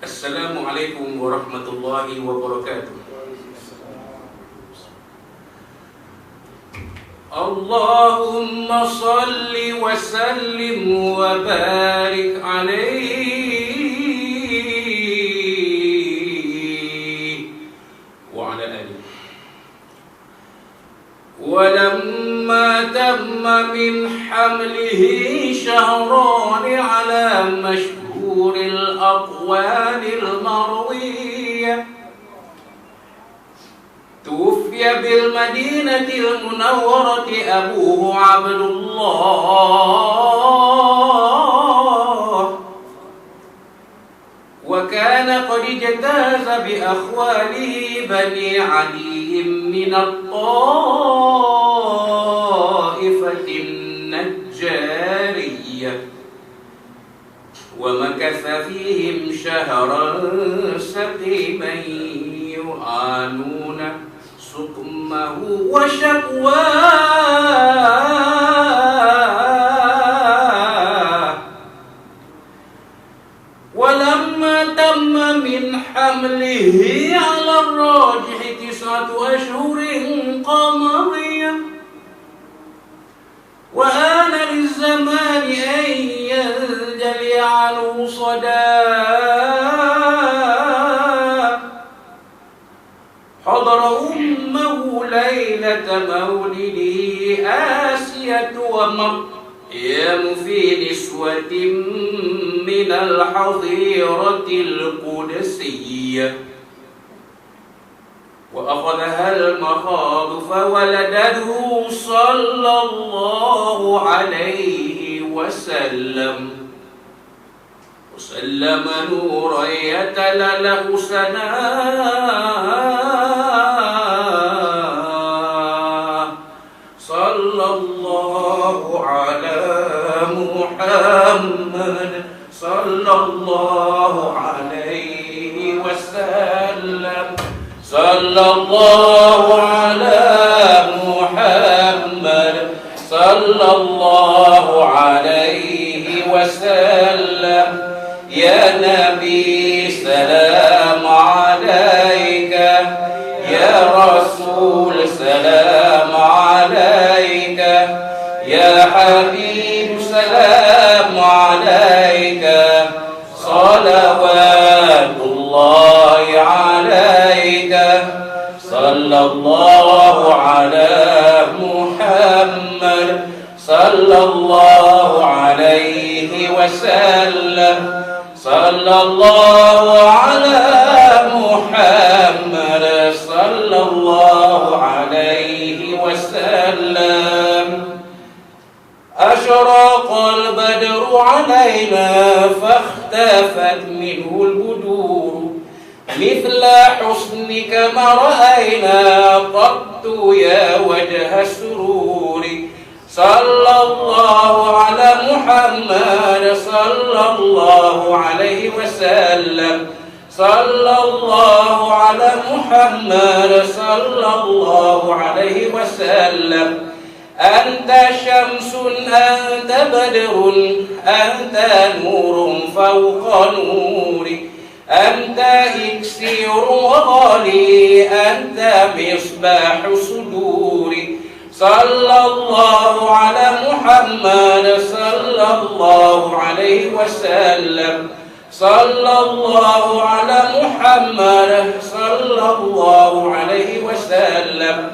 Assalamualaikum warahmatullahi wabarakatuh. Allahumma salli wa sallim wa barik alaihi wa ala alihi. Walamma tamma min hamlihi shahrani ala mashhuril aqwalil marwiyah tuwfiya bil madinatil munawwarati abuhu Abdullah wa kana qad ijtaza bi akhwalihi bani Ali min at-ta'ifatin najjariyah wa makatha fihim shahran saqiman yu'anuna sukmahu wa shakwah. Walamma tamma min hamlihi ala rajih 9 ashhurin qamariyah wa ana lizamani an yanjali anhu sadaa hadara ummahu laylata mawlidihi Asiyatu wa Maryam fi niswatin min al-hadiratil qudsiyah wa akhadhaha al-makhadu fawaladathu sallallahu alayhi wa sallam وسلم نورا يتلألأ سناه صلى الله على محمد صلى الله عليه وسلم صلى الله على محمد صلى الله عليه وسلم يا نبي سلام عليك يا رسول سلام عليك يا حبيب سلام عليك صلوات الله عليك صلى الله على محمد صلى الله عليه وسلم صلى الله على محمد صلى الله عليه وسلم أشرق البدر علينا فاختفت منه البدور مثل حسنك ما رأينا قط يا وجه السرور صلى الله على محمد صلى الله عليه وسلم صلى الله على محمد صلى الله عليه وسلم أنت شمس أنت بدر أنت نور فوق نوري أنت إكسير وغالي أنت مصباح صدوري صلى الله على محمد صلى الله عليه وسلم صلى الله على محمد صلى الله عليه وسلم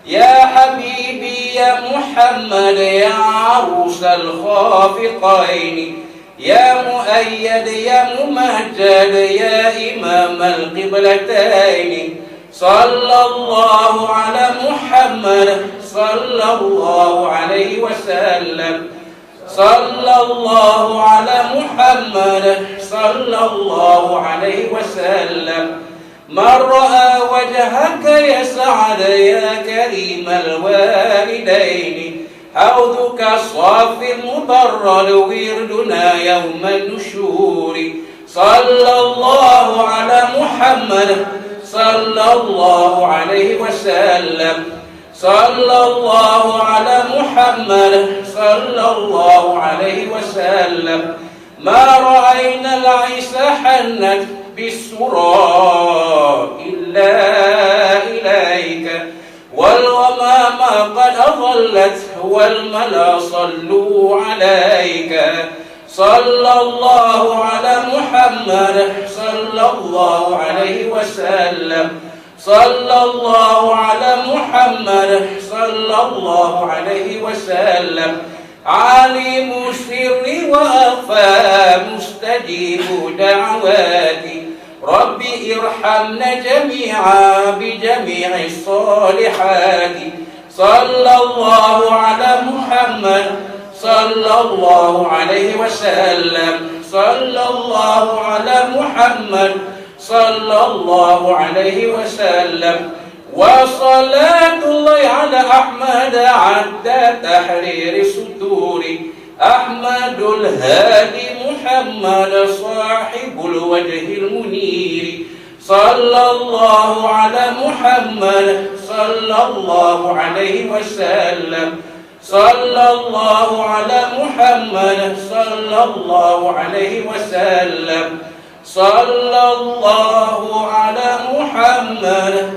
يا حبيبي يا محمد يا عروس الخافقين يا مؤيد يا ممجد يا إمام القبلتين صلى الله على محمد صلى الله عليه وسلم صلى الله على محمد صلى الله عليه وسلم من رأى وجهك يسعد يا كريم الوالدين حوضك الصافي المبرد وردنا يوم النشور صلى الله على محمد صلى الله عليه وسلم صلى الله على محمد صلى الله عليه وسلم ما رأينا العيس حنت بالسرى إلا إليك والغمام قد أظلت والملا صلوا عليك صلى الله على محمد صلى الله عليه وسلم صلى الله على محمد صلى الله عليه وسلم عالم السر وأخفى مستجيب دعواتي رب ارحمنا جميعا بجميع الصالحات صلى الله على محمد صلى الله عليه وسلم صلى الله على محمد صلى الله عليه وسلم وصلاة الله على أحمد عند تحرير صدور أحمد الهادي محمد صاحب الوجه المنير صلى الله على محمد صلى الله عليه وسلم صلى الله على محمد صلى الله عليه وسلم صلى الله على محمد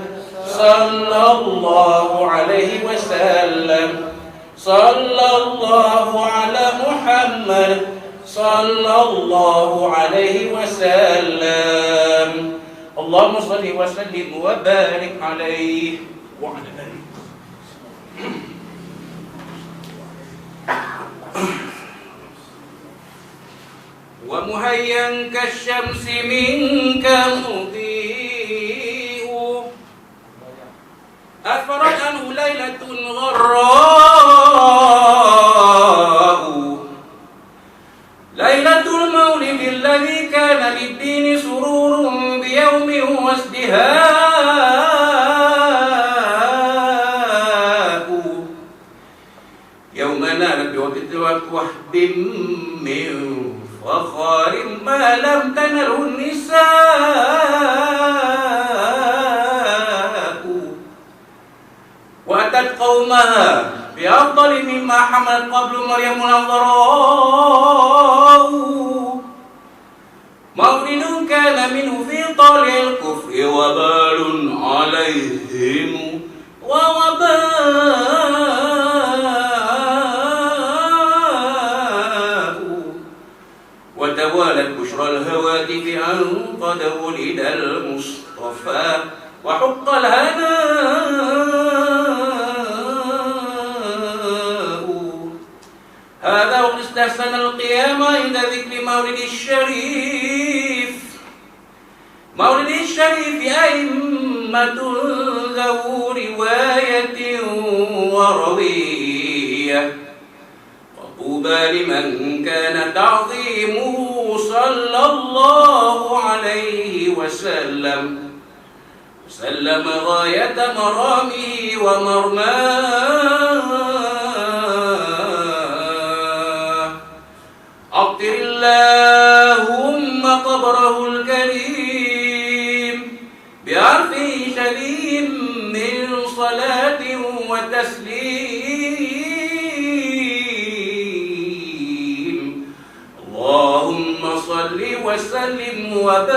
صلى الله عليه وسلم صلى الله على محمد صلى الله عليه وسلم اللهم صل وسلم وبارك عليه وعلى آله ومهيا كالشمس منك مضيء أثرت عنه ليلة غراء ليلة المولد الذي كان للدين سرور بيوم وازدهاء يوم نالت وحب من فخار ما لم تنله النساء وأتت قومها بأفضل مما حملت قبل مريم العذراء مولد كان منه في طالع الكفر وبال عليهم ووباء وتوالت بشرى الهواتف أن قد ولد المصطفى وحق الهناء هذا وقد استحسن القيام عند ذكر مولد الشريف مولد الشريف أئمة ذو رواية وروية طوبى لمن كان تعظيمه صلى الله عليه وسلم سلم غاية مرامه ومرماه أطر اللهم قبره الكريم بعرف شديد من صلاة وتسليم اللهم صل وسلم وبارك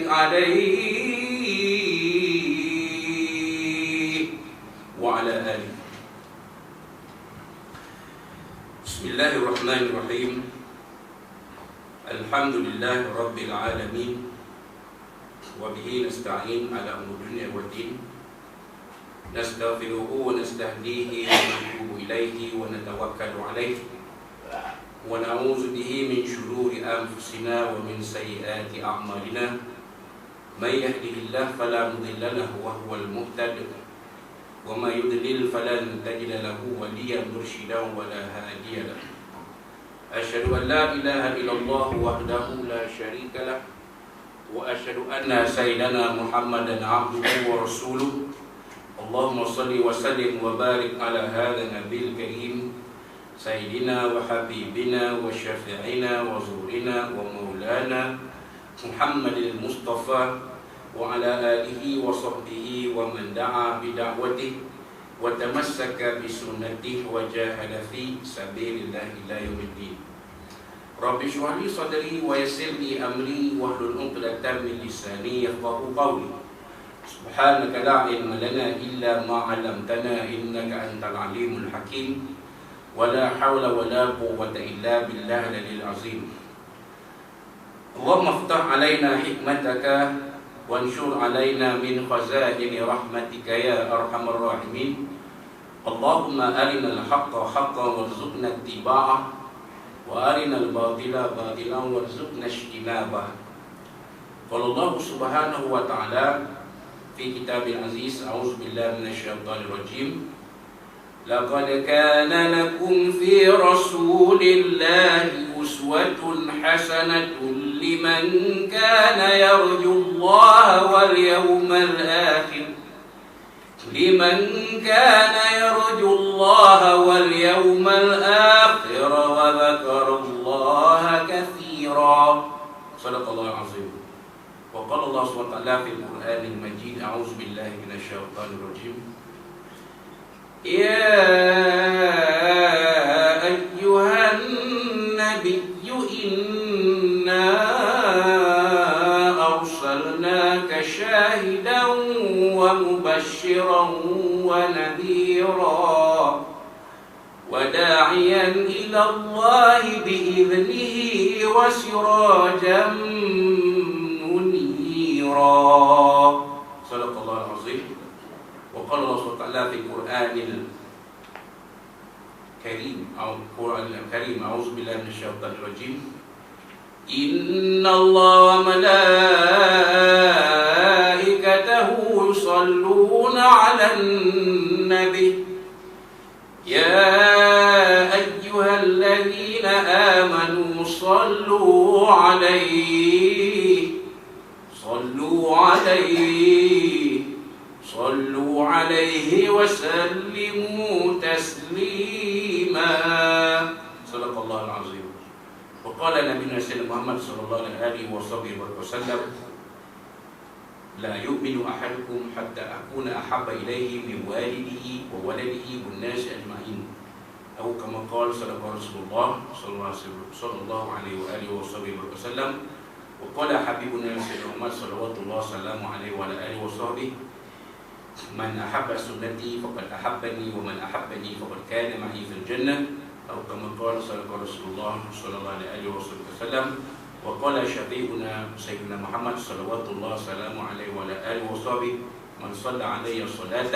عليه وعلى آله. بسم الله الرحمن الرحيم. الحمد لله رب العالمين وبه نستعين على أمور الدنيا والدين نستغفره ونستهديه ونتوب إليه ونتوكل عليه ونعوذ به من شرور أنفسنا ومن سيئات أعمالنا من يهده الله فلا مضل له وهو المهتد وما يضلل فلن تجد له وليا مرشدا ولا هادي له أشهد أن لا إله إلا الله وحده لا شريك له وأشهد أن سيدنا محمدا عبده ورسوله اللهم صل وسلم وبارك على هذا النبي الكريم سيدنا وحبيبنا وشفيعنا وزورنا ومولانا محمد المصطفى وعلى آله وصحبه ومن دعا بدعوته وتمسك بسنته وجاهد في سبيل الله إلى يوم الدين. Rabbi shrah li sadri wa yassir li amri wahlul 'uqdatam min lisani yafqahu qawli. Subhanaka la ilma lana illa ma 'allamtana innaka antal alimul hakim. Wa la hawla wa la quwwata illa billahil azim. Allahumma iftah 'alaina hikmataka wanshur 'alaina min khazaini rahmatika ya arhamar rahimin. Allahumma arinal haqqa haqqan warzuqna ittiba'ah wa arinal batila batilan warzuqna ijtinabah. Qala Allah subhanahu wa ta'ala fi kitabil aziz, a'udzu billahi minasyaitonir rajim. Laqad kana lakum fi rasulillahi uswatun hasanatun liman kana yarjullaha wal yawmal akhir. لمن كان يرجو الله واليوم الآخر وذكر الله كثيرا. صدق الله العظيم. وقال الله سبحانه وتعالى في القرآن المجيد أعوذ بالله من الشيطان الرجيم. يا أيها النبي إنا أرسلناك شاهدا ومبشرا ونذيرا وداعيا إلى الله بإذنه وسراجا منيرا. صدق الله العظيم. وقال الله سبحانه وتعالى في القرآن الكريم أعوذ بالله من الشيطان الرجيم. إن الله وملائكته يصلون على النبي يا أيها الذين آمنوا صلوا عليه وسلموا تسليما. صدق الله العظيم. وقال نبينا سيدنا محمد صلى الله عليه وسلم لا يؤمن أحدكم حتى أكون أحب إليه من والده وولده والناس أجمعين أو كما قال صدق رسول الله صلى الله عليه وآله وسلم. وقال حبيبنا سيدنا محمد صلوات الله وسلامه عليه وعلى آله وصحبه من أحب سنتي فقد أحبني ومن أحبني فقد كان معي في الجنة أو كما قال صدق رسول الله صلى الله عليه وسلم. وقال شفيعنا سيدنا محمد صلوات الله وسلامه عليه وعلى آله وصحبه من صلى علي صلاة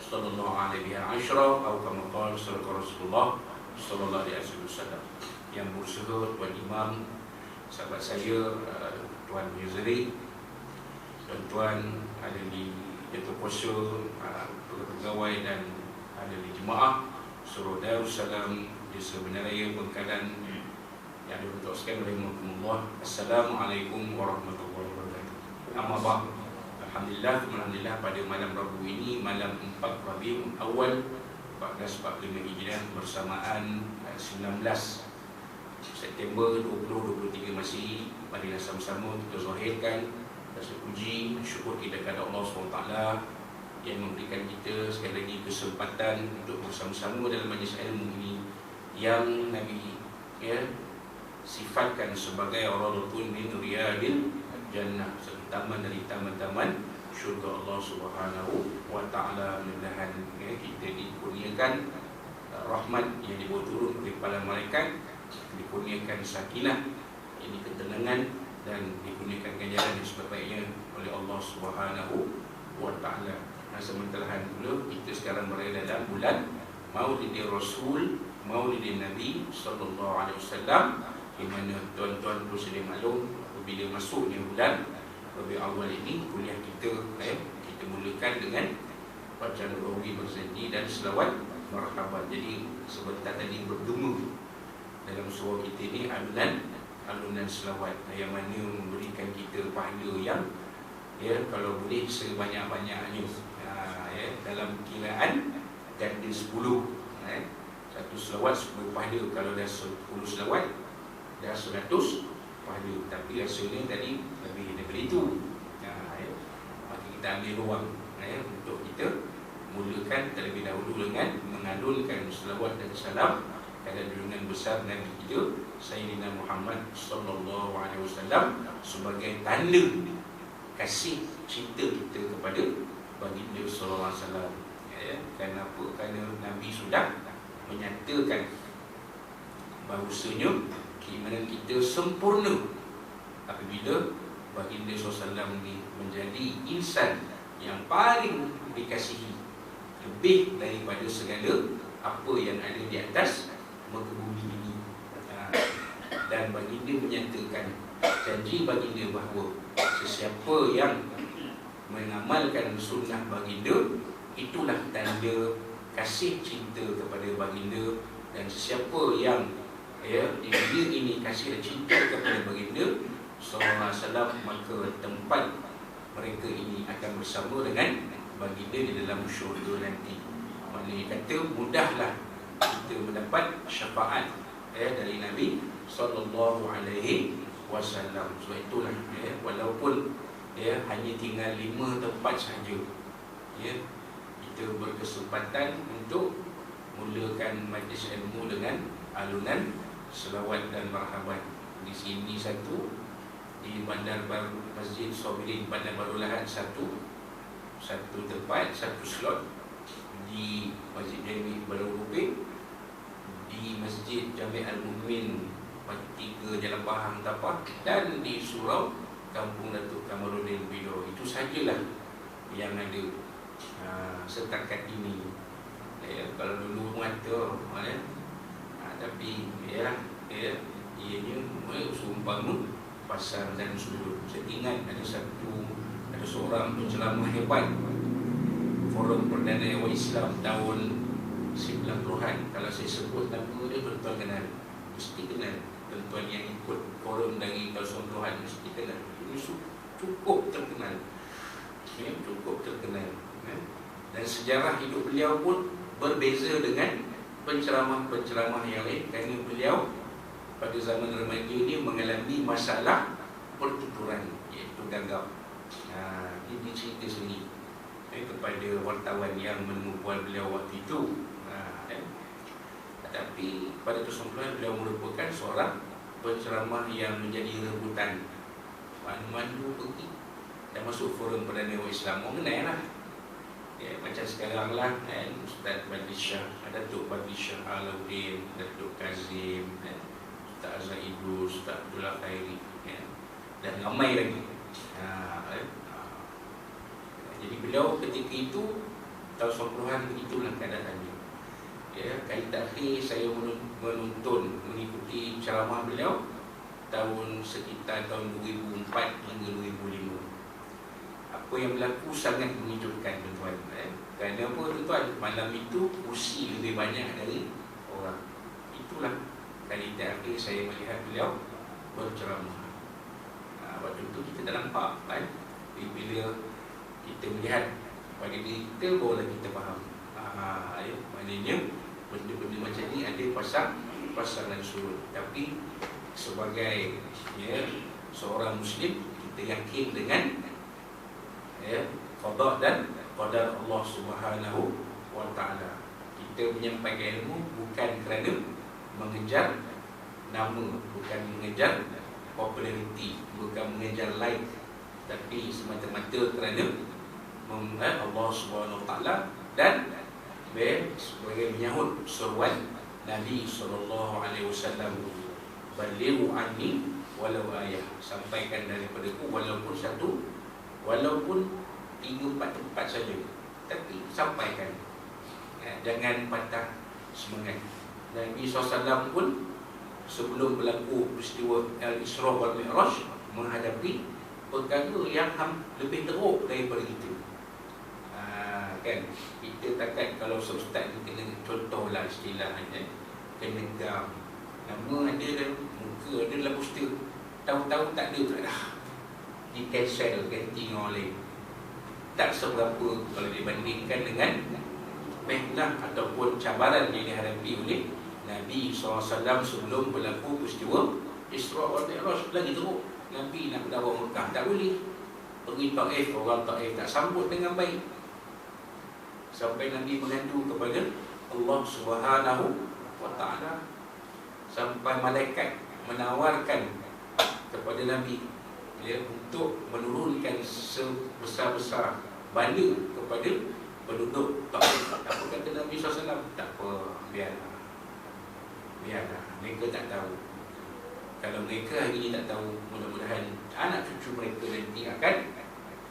صلى الله عليه بها عشرة أو كما قال صدق رسول الله صلى الله عليه وسلم. Yang bersahur Tuan Imam, sahabat saya Tuan Yuzri, tuan-tuan ada di Ketua Kuasa, pegawai dan ada di jemaah Surau Darussalam Desa Benaraya Bengkalan yang diberkatkan oleh Rahimahumullah. Assalamualaikum warahmatullahi wabarakatuh. Amma ba'd. Alhamdulillah pada malam Rabu ini, malam 4 Rabiul Awal 1445 Hijriah bersamaan 19 September 2023 Masihi. Marilah sama-sama kita zahirkan rasa puji dan syukur kita kepada Allah SWT yang memberikan kita sekali lagi kesempatan untuk bersama-sama dalam majlis ilmu ini yang Nabi sifatkan sebagai rawdatun min riyadil jannah, satu taman dari taman-taman syurga Allah Subhanahu wa taala. Mudah-mudahan kita dikurniakan rahmat yang dibawa turun oleh para malaikat, dikurniakan sakinah, ini ketenangan, dan dikurniakan ganjaran yang sebaik-baiknya oleh Allah Subhanahu wa taala. Sementara pula kita sekarang berada dalam bulan Maulid Rasul, Maulid Nabi sallallahu alaihi wasallam, di mana tuan-tuan perlu sedia maklum bila masuknya bulan Rabiul Awal ini, kuliah kita mulakan dengan bacaan rawi berzanji dan selawat marhaban. Jadi sebentar tadi bergema dalam surah kita ini alunan selawat yang mana memberikan kita pahala yang kalau boleh sebanyak-banyaknya, dalam kiraan ganda 10. Satu selawat 10 pahala. Kalau dah 10 selawat dah 100 pahala. Tapi rasanya tadi lebih daripada itu. Maka kita ambil ruang untuk kita mulakan terlebih dahulu dengan mengalunkan selawat dan salam kepada junjungan besar Nabi kita Sayyidina Muhammad sallallahu alaihi wasallam sebagai tanda kasih cinta kita kepada baginda sallallahu alaihi wasallam. Ya, kenapa? Kerana Nabi sudah menyatakan bahawasanya keimanan kita sempurna apabila baginda SAW ini menjadi insan yang paling dikasihi, lebih daripada segala apa yang ada di atas muka bumi ini. Dan baginda menyatakan janji baginda bahawa sesiapa yang mengamalkan sunnah baginda, itulah tanda kasih cinta kepada baginda. Dan sesiapa yang dia ini kasih dan cinta kepada baginda sallallahu alaihi wasallam, maka tempat mereka ini akan bersama dengan baginda di dalam syurga nanti. Maknanya kata mudahlah kita mendapat syafaat dari Nabi sallallahu alaihi wasallam. Sebab itulah walaupun hanya tinggal 5 tempat saja, kita berkesempatan untuk mulakan majlis ilmu dengan alunan selawat dan marhaban. Di sini satu, di Bandar Baru Masjid Sabirin Bandar Baru Lahad satu tempat, satu slot. Di Masjid Jami Baru Rupin, di Masjid Jami Al-Mu'min 3 Jalan Pahang Tapah, dan di Surau Kampung Datuk Kamaluddin Bido. Itu sajalah yang ada setakat ini. Kalau dulu mengata tapi ianya seumpama pasar dan sudut. Saya ingat ada seorang penceramah hebat Forum Perdana Awal Islam tahun 90-an. Kalau saya sebut nama dia, tuan-tuan kenal, mesti kenal. Tuan-tuan yang ikut forum dari tahun 90-an mesti kenal. Ini cukup terkenal, cukup terkenal. Dan sejarah hidup beliau pun berbeza dengan penceramah-penceramah yang lain, kerana beliau pada zaman remaja ini mengalami masalah pertuturan, iaitu gagap. Ini cerita sendiri kepada wartawan yang menemui beliau waktu itu. Tapi pada kesimpulan beliau merupakan seorang penceramah yang menjadi rebutan. Mana-mana pergi dan masuk forum Perdana Islam, orang kenal lah. Macam sekarang lah Ustaz Badri Shah, Datuk Badri Shah Alauddin, Datuk Kazim, Ustaz Azhar Idrus, Ustaz Abdullah Khairi, dan ramai lagi. Jadi beliau ketika itu tahun 90-an begitulah keadaannya. Kali terakhir saya menonton, mengikuti ceramah beliau sekitar tahun 2004 hingga 2005. Apa yang berlaku sangat mengejutkan, tuan-tuan. Kerana apa, tuan-tuan? Malam itu kursi lebih banyak dari orang. Itulah kali terakhir saya melihat beliau berceramah. Waktu itu kita tak nampak kan? Bila kita melihat pada diri kita, barulah kita faham. Maknanya benda-benda macam ni ada pasangan surut. Tapi sebagai seorang Muslim, kita yakin dengan qada dan qadar Allah Subhanahu wa ta'ala. Kita menyampaikan ilmu bukan kerana mengejar nama, bukan mengejar populariti, bukan mengejar like, tapi semata-mata kerana Allah Subhanahu wa ta'ala dan sebagai menyahut seruan Nabi SAW, balighu anni walau ayah, sampaikan daripadaku walaupun 3-4 tempat saja, tapi sampaikan. Jangan patah semangat. Nabi SAW pun sebelum berlaku peristiwa Al-Isra wal Mi'raj menghadapi perkara yang lebih teruk daripada kita. Kan kita takkan, kalau ustaz ni kena contohlah istilahnya, kena gam nama ada dan muka ada dalam poster, tahu-tahu tak ada dah, di cancel, ganti dengan orang lain. Tak seberapa kalau dibandingkan dengan mehlah ataupun cabaran yang dihadapi oleh Nabi SAW sebelum berlaku peristiwa Isra wal Mi'raj. Lagi teruk, Nabi nak berdakwah Mekah tak boleh. Pergi Taif, orang Taif tak sambut dengan baik, sampai Nabi mengadu kepada Allah Subhanahu wa ta'ala, sampai malaikat menawarkan kepada Nabi, ya, untuk menurunkan sebesar-besar bala kepada penduduk Taif. Apa kata Nabi SAW? Tak apa, biarlah, mereka tak tahu. Kalau mereka hari ini tak tahu, mudah-mudahan anak cucu mereka nanti akan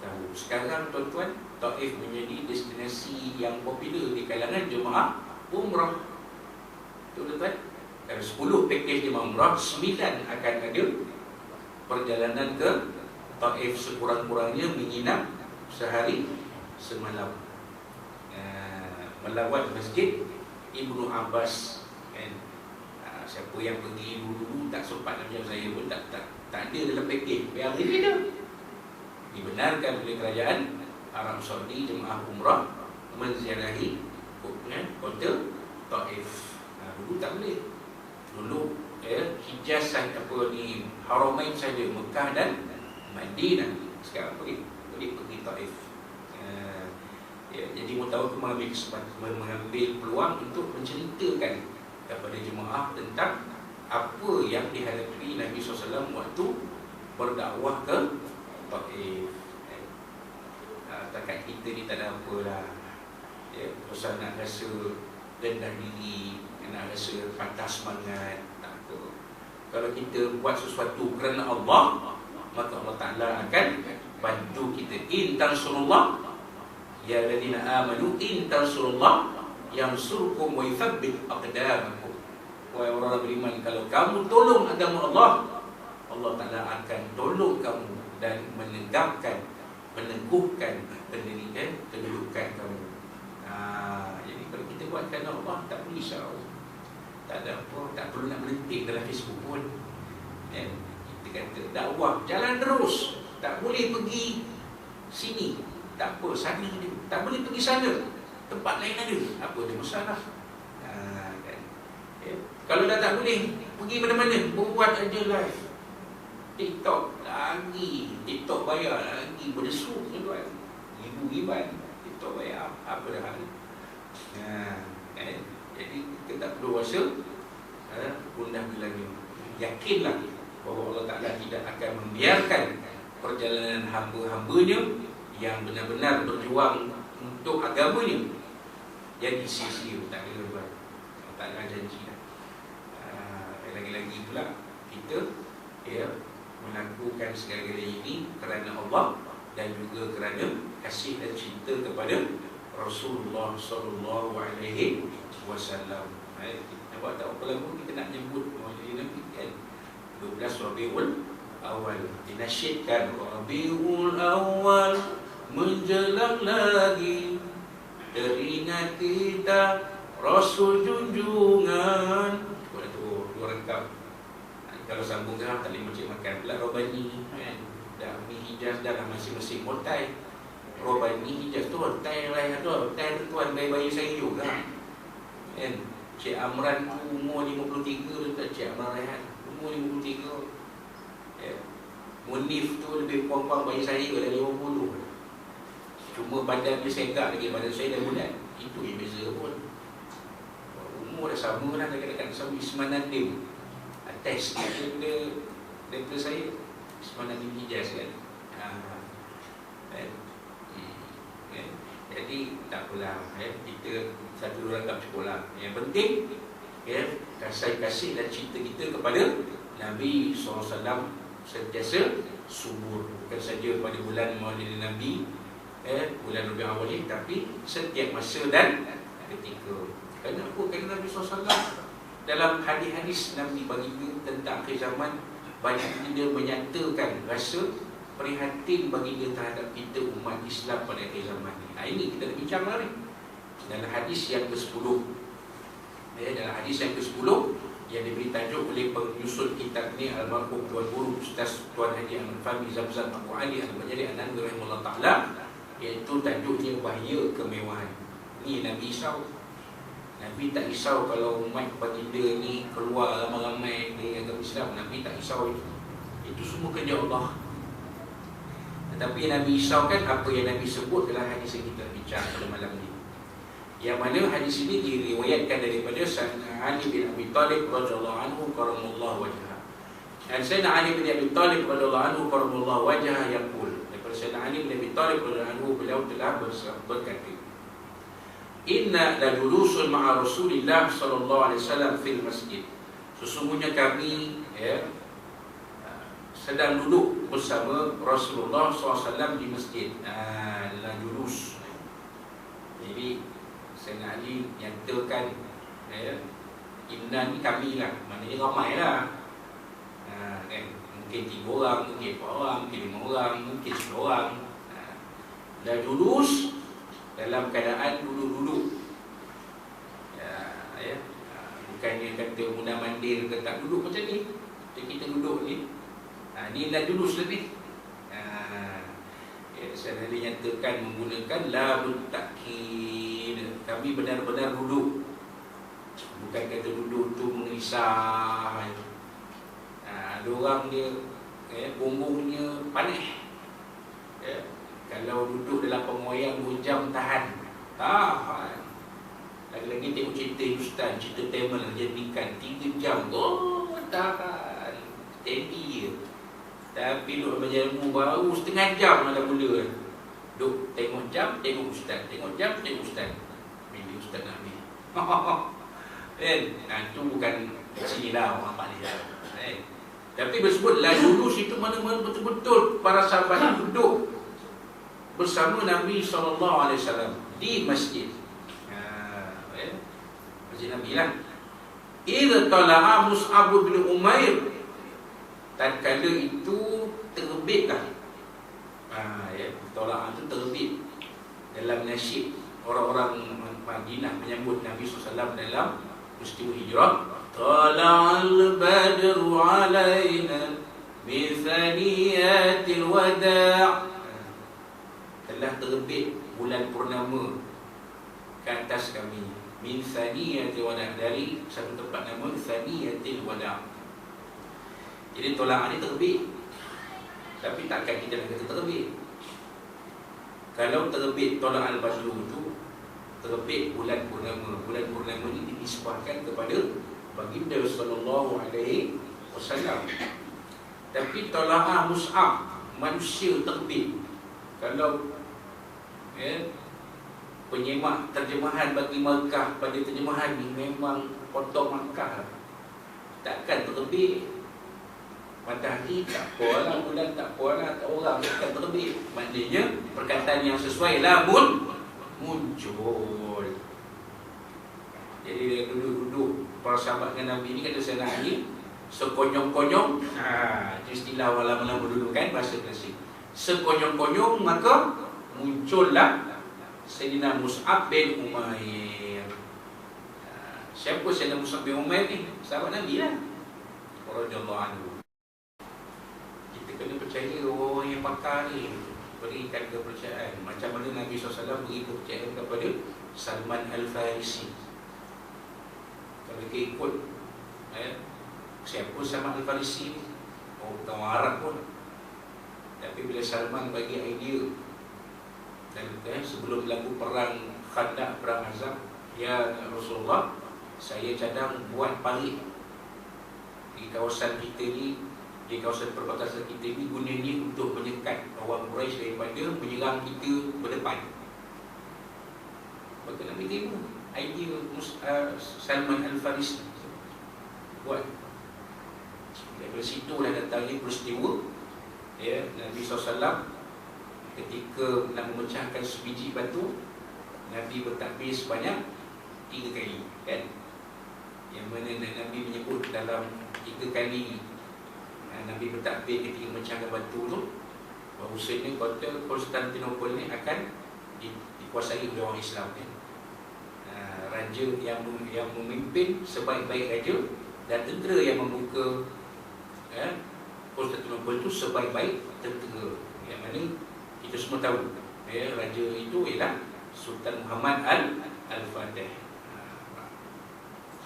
tahu. Sekarang tuan-tuan, Taif menjadi destinasi yang popular di kalangan jemaah umrah. Tuan-tuan, kalau 10 pakej jemaah umrah, 9 akan ada perjalanan ke Taif, sekurang-kurangnya menginap sehari semalam, melawat masjid Ibnu Abbas, kan? Siapa yang pergi dulu tak sempat macam saya pun tak ada dalam pakej. Yang ini dah dibenarkan oleh kerajaan Arab Saudi jemaah umrah menziarahi kota Taif. Dulu tak boleh. Dulu Hijaz saja, apa di Haramain saja, Mekah dan Madinah. Sekarang boleh pergi Taif. Jadi Mutawakkil mengambil peluang untuk menceritakan kepada jemaah tentang apa yang dihadapi Nabi SAW waktu berdakwah ke Taif. Takat kita ni tak ada apalah, pasal nak rasa rendah diri, nak rasa patah semangat, tak apa. Kalau kita buat sesuatu kerana Allah, maka Allah Ta'ala akan bantu kita. In tansurullah ya alladhina amanu, in tansurullah yansurkum wa yuthabbit aqdamakum. Wahai orang beriman, kalau kamu tolong agama Allah, Allah Ta'ala akan tolong kamu dan menegakkan, meneguhkan pendirian kedudukan kamu. Jadi kalau kita buat kerana Allah, tak perlu risau, tak ada apa, tak perlu nak melenting dalam Facebook pun. Kita kata dakwah jalan terus, tak boleh pergi sini, tak apa, sana dia, tak boleh pergi sana, tempat lain ada, apa dia masalah? Kan? Kalau dah tak boleh pergi mana-mana, buat aja live TikTok lagi, TikTok bayar lagi, berdesuk tuan, ribu-riban TikTok bayar, apa dah hal. Jadi kita tak perlu rasa gundah gulana. Yakinlah bahawa Allah Ta'ala tidak akan membiarkan perjalanan hamba-hambanya yang benar-benar berjuang untuk agamanya jadi sia-sia. Tak ada tuan, tak ada janji. Lagi-lagi pula kita melakukan segala-galanya ini kerana Allah dan juga kerana kasih dan cinta kepada Rasulullah sallallahu alaihi wasallam. Nampak tak apa lagu kita nak nyebut Maulid Nabi kan? 12 Rabiul Awal dinasyidkan, Rabiul Awal menjelang lagi, teringat kita Rasul junjungan. Dua rangkap. Kalau sambung ke tak boleh macam makan pula Robani kan? Dah ni Hijaz dah lah masing-masing hotai. Robani Hijaz tu hotai lah tu, hotai tu tuan bayi-bayi saya juga kan. Cik Amran tu umur 53 tu, Cik Amran Rehan umur 53. Munif tu lebih kurang-kurang bayi saya dari 50. Cuma badan dia segak lagi, badan saya dah bulat. Itu yang beza pun. Umur dah sama lah, dekat-dekat sama Isman Nadim. Atas daripada saya Isman Nadim Hijaz kan. Jadi tak apalah, kita satu dua rangkap cukup lah. Yang penting kasih dan cinta kita kepada Nabi SAW sentiasa subur. Bukan saja pada bulan Maulid Nabi, bulan Rabiul Awal ini, tapi setiap masa dan ketika. Kenapa? Kerana Nabi SAW dalam hadis-hadis Nabi baginda tentang akhir zaman, banyak dia menyatakan rasa prihatin baginda terhadap kita umat Islam pada akhir zaman ini. Ini kita nak bincang hari dalam hadis yang ke-10. Dalam hadis yang ke-10 yang diberi tajuk oleh penyusun kitab ni almarhum Tuan Guru Ustaz Tuan Haji Ahmad Fahmi Zamzam Abu Ali Al-Bajali An-Nandwi rahimahullah ta'ala, iaitu tajuknya bahaya kemewahan. Ni Nabi risau. Nabi tak risau kalau umat baginda ni keluar ramai-ramai dari agama Islam. Nabi tak risau itu. Itu semua kerja Allah. Tetapi yang Nabi risaukan apa yang Nabi sebut dalam hadis yang kita bincang pada malam ini. Yang mana hadis ini diriwayatkan daripada Sayyidina Ali bin Abi Talib radhiyallahu anhu karamallahu wajhah. Dan Sayyidina Ali bin Abi Thalib radhiyallahu anhu karamallahu wajhahu yaqul, daripada Sayyidina Ali bin Abi Thalib radhiyallahu anhu, beliau telah berkata, inna la julusun ma'a Rasulillah sallallahu alaihi wasallam fil masjid. Sesungguhnya kami sedang duduk bersama Rasulullah SAW di masjid. La julus. Jadi Sayyidina Ali nyatakan inna ni kami lah, maknanya ramai lah. Kan? Mungkin 3 orang, mungkin 4 orang, mungkin 5 orang, mungkin 10 orang. La julus, dalam keadaan duduk-duduk. Bukannya kata muna mandir ke tak duduk macam ni. Kita duduk ni, ni la julus lebih. Saya tadi nyatakan menggunakan la takkid. Kami benar-benar duduk. Bukan kata duduk tu mengelisah. Ada orang dia punggungnya panas. Kalau duduk dalam pengoyang 2 jam tahan. Lagi-lagi tengok cerita Hindustan, cerita Tamil jadikan 3 jam. Tahan. Steady je. Tapi duduk belajar ilmu baru setengah jam dah mula. Duduk tengok jam, tengok ustaz. Tengok jam, tengok ustaz. Bila ustaz nak ambil. Itu bukan sini lah orang paling. Tapi bersebut la julus itu mana-mana betul-betul para sahabat duduk bersama Nabi SAW di masjid. Masjid Nabi lah. Idza tala'a Mus'ab bin Umair, tatkala itu terbitlah. Tala'a itu terbit dalam nasyid orang-orang Madinah menyambut Nabi SAW dalam peristiwa hijrah. Tala'al badru alaina min thaniyatil wada', telah terbit bulan purnama ke atas kami. Min thaniyatil wada', dari satu tempat nama thaniyatil wada'. Jadi tolak ni terbit. Tapi takkan kita nak kata terbit. Kalau terbit tolak al-badru itu terbit bulan purnama. Bulan purnama ini dinisbahkan kepada baginda sallallahu alaihi wasallam. Tapi tolak Mus'ab, manusia terbit. Kalau penyemak terjemahan bagi Makkah pada terjemahan ni memang potong Makkah. Takkan terbit. Matahari tak pola, bulan tak pola, tak orang takkan terbit. Maknanya perkataan yang sesuai lah muncul. Jadi dia duduk-duduk para sahabat dengan Nabi ni, kata Sayyidina Ali, sekonyong-konyong, itu istilah malam-malam dulu kan, bahasa klasik. Sekonyong-konyong maka muncullah Sayyidina Mus'ab bin Umair. Siapa Sayyidina Mus'ab bin Umair ni? Sahabat Nabi lah, radhiyallahu anhu. Kita kena percaya orang yang pakar ni, berikan kepercayaan. Macam mana Nabi SAW beri kepercayaan kepada Salman Al-Farisi. Kalau kita ikut siapa Salman Al-Farisi, bukan orang Arab pun. Tapi bila Salman bagi idea, dan sebelum berlaku perang Khandaq, perang Azab, ya Rasulullah, saya cadang buat parit di kawasan kita ni, di kawasan perbatasan kita ni, gunanya untuk menyekat orang Quraisy daripada menyerang kita berdepan. Maka Nabi terima idea Salman Al-Farisi buat. Dari situ dah datangnya peristiwa Nabi SAW ketika nak memecahkan sebiji batu, Nabi bertakbir sebanyak 3 kali kan? Yang mana Nabi menyebut dalam 3 kali Nabi bertakbir ketika memecahkan batu tu, bahawasanya kota Konstantinopel ni akan dikuasai oleh orang Islam kan? Raja yang memimpin sebaik-baik raja dan tentera yang membuka Konstantinopel itu sebaik-baik tentera. Yang mana kita semua tahu raja itu ialah Sultan Muhammad Al-Fatih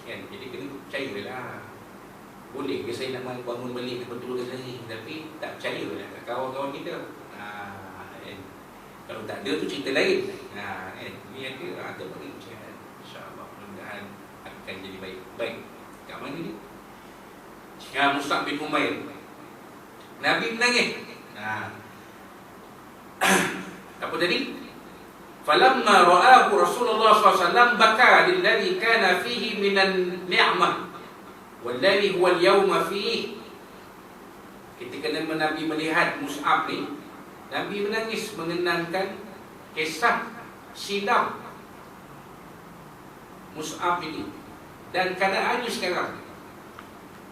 kan? Jadi kena percayalah. Boleh ke saya nak bangun balik betul-betul lagi, tapi tak percayalah kat kawan-kawan kita. Kalau tak ada tu cerita lain. Ini ada bagi percayaan. InsyaAllah mudah-mudahan akan jadi baik. Baik, kat mana ni? Mus'ab bin Umair. Nabi menangis. Apa tadi? Falamma ra'ahu Rasulullah SAW baka lilladhi kana fihi minan ni'mah walladhi huwa al-yawma fihi. Ketika Nabi melihat Mus'ab ni, Nabi menangis mengenangkan kisah silam Mus'ab ini dan keadaannya sekarang.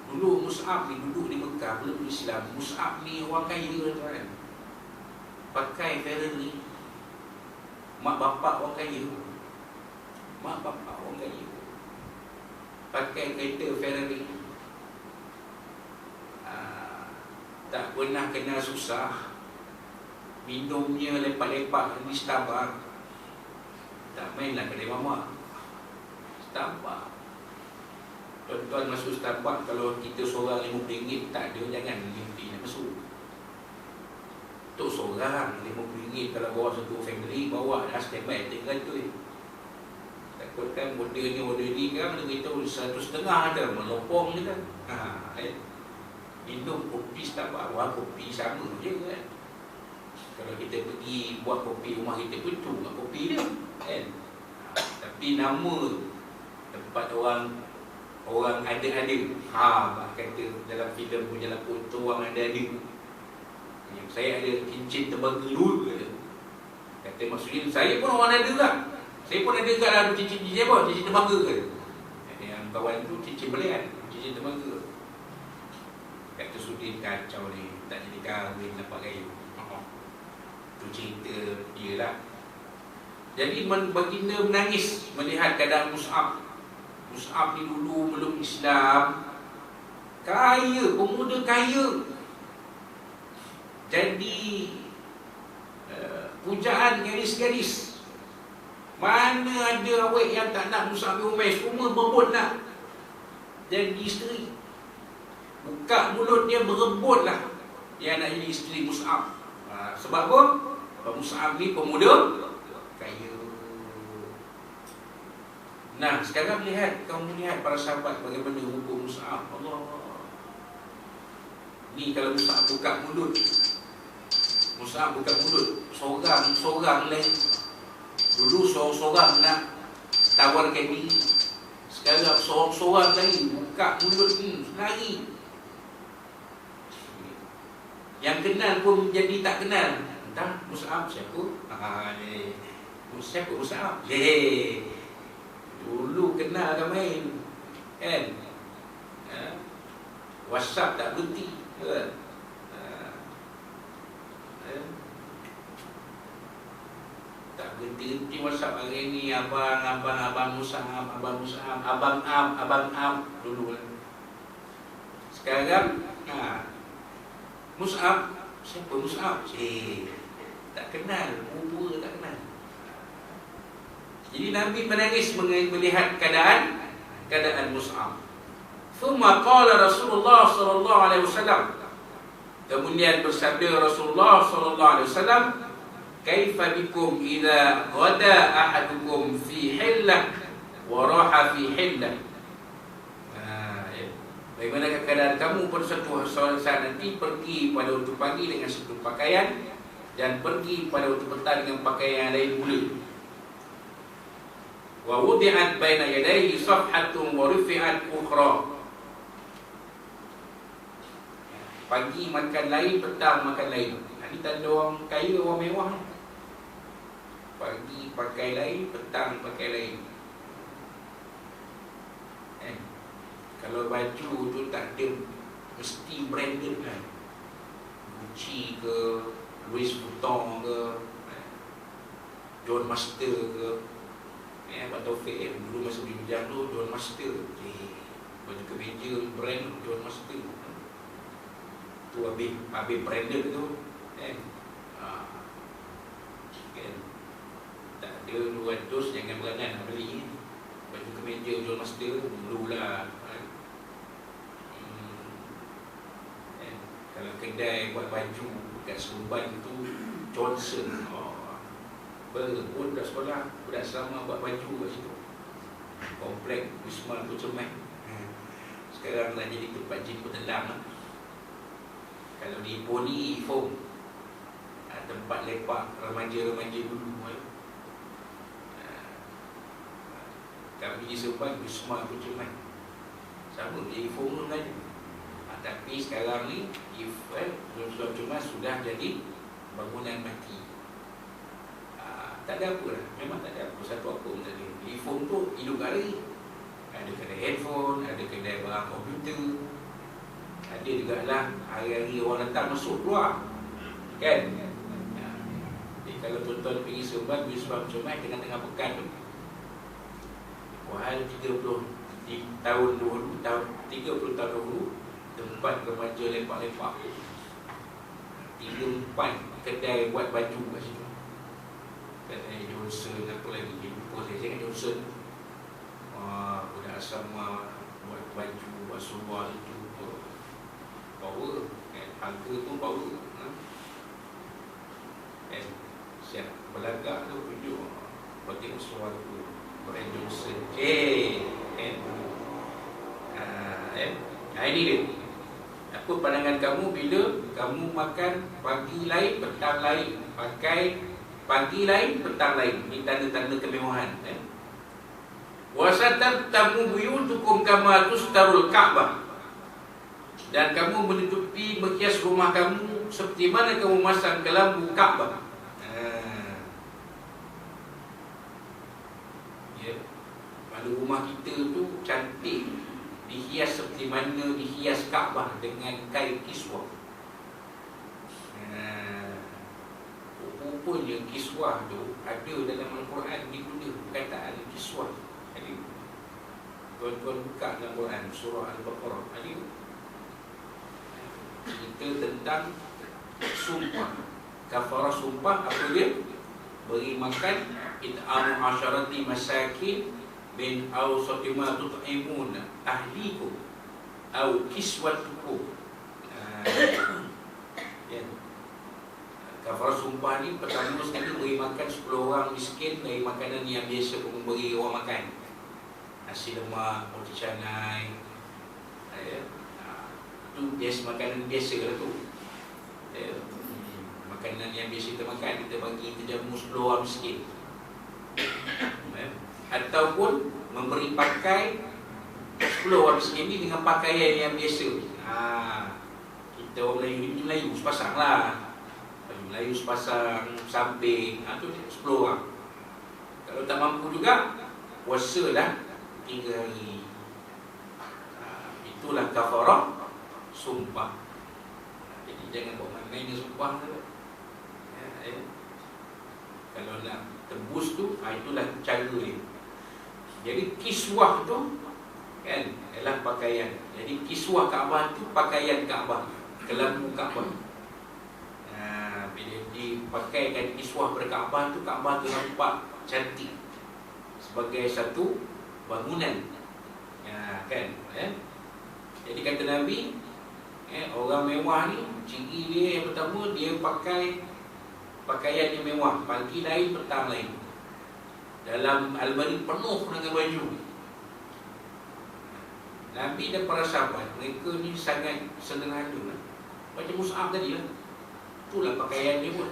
Dulu Mus'ab ni duduk di Mekah belum Islam. Mus'ab ni orang kaya tuan. Pakai Ferrari. Mak bapak orang kaya. Mak bapak orang kaya. Pakai kereta Ferrari. Tak pernah kena susah. Minumnya lepak-lepak di Starbucks. Tak mainlah kedai mamak. Starbucks. Tuan-tuan masuk Starbucks, kalau kita seorang RM50 tak ada, jangan RM50 nak masuk. Untuk seorang RM50, kalau bawa satu family, bawa dah standby RM300. Takutkan ordernya order ni kan, dia beritahu 150 ada, melopong je kan. Minum kopi Starbucks, buat kopi sama je kan. Kalau kita pergi buat kopi rumah kita pun tu kat kopi dia kan. Tapi nama tempat orang ada-ada. Kata dalam filem punya lakon tu, orang ada-ada. Yang saya ada cincin tembaga dulu kata maksudnya saya pun orang ada juga. Saya pun ada juga dalam cincin apa? Cincin tembaga ke. Yang kawan tu cincin belian, cincin tembaga. Kata Sudin kacau ni, tak jadi kahwin dapat gaya. Tu cerita dia lah. Jadi baginda menangis melihat keadaan Mus'ab. Mus'ab ni dulu belum Islam, kaya, pemuda kaya. Jadi pujaan gadis-gadis. Mana ada awet yang tak nak Mus'ab bin Umair, semua berebut nak jadi isteri. Buka mulut dia berebutlah dia nak jadi isteri Mus'ab. Sebab apa? Sebab Mus'ab ni pemuda kaya. Nah, sekarang kamu lihat para sahabat bagaimana hukum Mus'ab. Allah. Ni kalau Mus'ab buka mulut, Sorang lain. Dulu sorang nak tawarkan diri. Sekarang sorang lain buka mulut lari. Yang kenal pun jadi tak kenal. Entah Mus'ab siapa? Siapa Mus'ab? Dulu kenal dah main kan. WhatsApp tak berhenti kan? Tak berhenti WhatsApp hari ni. Abang Mus'ab, Abang Am dulu kan. Sekarang Mus'ab, siapa Mus'ab? Tak kenal, pura tak kenal. Jadi Nabi menangis melihat keadaan Mus'ab. Thumma qala Rasulullah sallallahu alaihi wasallam. Kemudian bersabda Rasulullah sallallahu alaihi wasallam, "Kaifa bikum idza ghada ahadukum fi hillah wa raha fi hillah?" Bagaimana keadaan kamu pada suatu saat nanti pergi pada waktu pagi dengan satu pakaian dan pergi pada waktu petang dengan pakaian yang lain pula. Wa wudi'at baina yadayhi safhatun wa rufi'at ukhra. Pagi makan lain, petang makan lain. Ini tanda orang kaya, orang mewah. Pagi pakai lain, petang pakai lain. Kalau baju tu tak ada, mesti branded kan. Gucci ke, Louis Vuitton ke, John Master ke. Pak Taufik dulu masa beli bejam tu John Master. Baju kemeja brand John Master. Tu habis branded tu kan. Tak ada 200 jangan berangan nak beli. Baju kemeja John Master dululah. Kalau kedai buat baju kat Seremban tu Johnson. Berebut kat sekolah, budak selama buat baju kat situ. Komplek Wisma tu Cermat. sekarang dah jadi tempat jemput telang lah. Kalau di Ipoh ni Ipoh, tempat lepak remaja-remaja dulu. Kami di Seremban Wisma Perumahan sama dia Ipoh pun saja. Tapi sekarang ni Wisma Perumahan sudah jadi bangunan mati. Tak ada apa lah, memang tak ada apa, satu apa pun tak ada. Ipoh tu hidup lagi. Ada kedai handphone, ada kedai barang komputer, ada juga lah hari-hari orang datang masuk keluar, kan? Jadi kalau tuan-tuan pergi Seremban Wisma Perumahan tengah-tengah pekan tu, wahal 30 tahun dahulu, 30 tahun dahulu, tempat remaja lepak-lepak 3-4 kedai buat baju kat situ. Kedai Johnson, apa lagi, lupa saya cakap Johnson. Budak asrama buat baju, buat seluar itu power, harga tu power. Siap belagak tu tunjuk, kau tengok seluar tu brand Johnson. Ini dia. Apa pandangan kamu bila kamu makan pagi lain, petang lain, pakai pagi lain, petang lain? Ini tanda-tanda kemewahan. Wasatabtamu buyutukum kama tustarul Ka'bah. Dan kamu menutupi menghias rumah kamu seperti mana kamu masang kelambu Ka'bah. Kalau rumah kita tu cantik, dihias seperti mana dihias Ka'bah dengan kain kiswah. Rupanya kiswah tu ada dalam Al-Quran, diguna perkataan kiswah. Tuan-tuan buka dalam Quran surah Al-Baqarah, ada cerita tentang sumpah. Kafarah sumpah apa dia? Beri makan it'amu asyarati masakin min awsati ma tut'imuna ahlikum au kiswatukum. Kafarah sumpah ni pertama sekali beri makan 10 orang miskin dari makanan yang biasa kamu beri orang makan. Nasi lemak, roti canai, tu biasa, makanan biasa lah tu. Makanan yang biasa kita makan, kita bagi, kita jamu 10 orang miskin. Ataupun memberi pakai 10 orang miskin ni dengan pakaian yang biasa. Kita orang Melayu sepasang lah, baju Melayu sepasang, samping, tu 10 orang. Kalau tak mampu juga, puasa lah 3 hari. Itulah kafarah sumpah. Jadi jangan buat main-main dengan sumpah tu. Kalau nak tebus tu, itulah cara dia. Jadi kiswah tu kan ialah pakaian. Jadi kiswah Kaabah tu pakaian Kaabah, kelambu Kaabah. Bila dipakaikan kiswah pada Kaabah tu, Kaabah tu nampak cantik sebagai satu bangunan, kan? Jadi kata Nabi, orang mewah ni, ciri dia yang pertama, dia pakai pakaian yang mewah, pagi lain, petang lain. Dalam almari penuh dengan baju. Nabi dan para sahabat, mereka ni sangat sederhana. Macam Mus'ab tadi lah, itulah pakaian dia pun.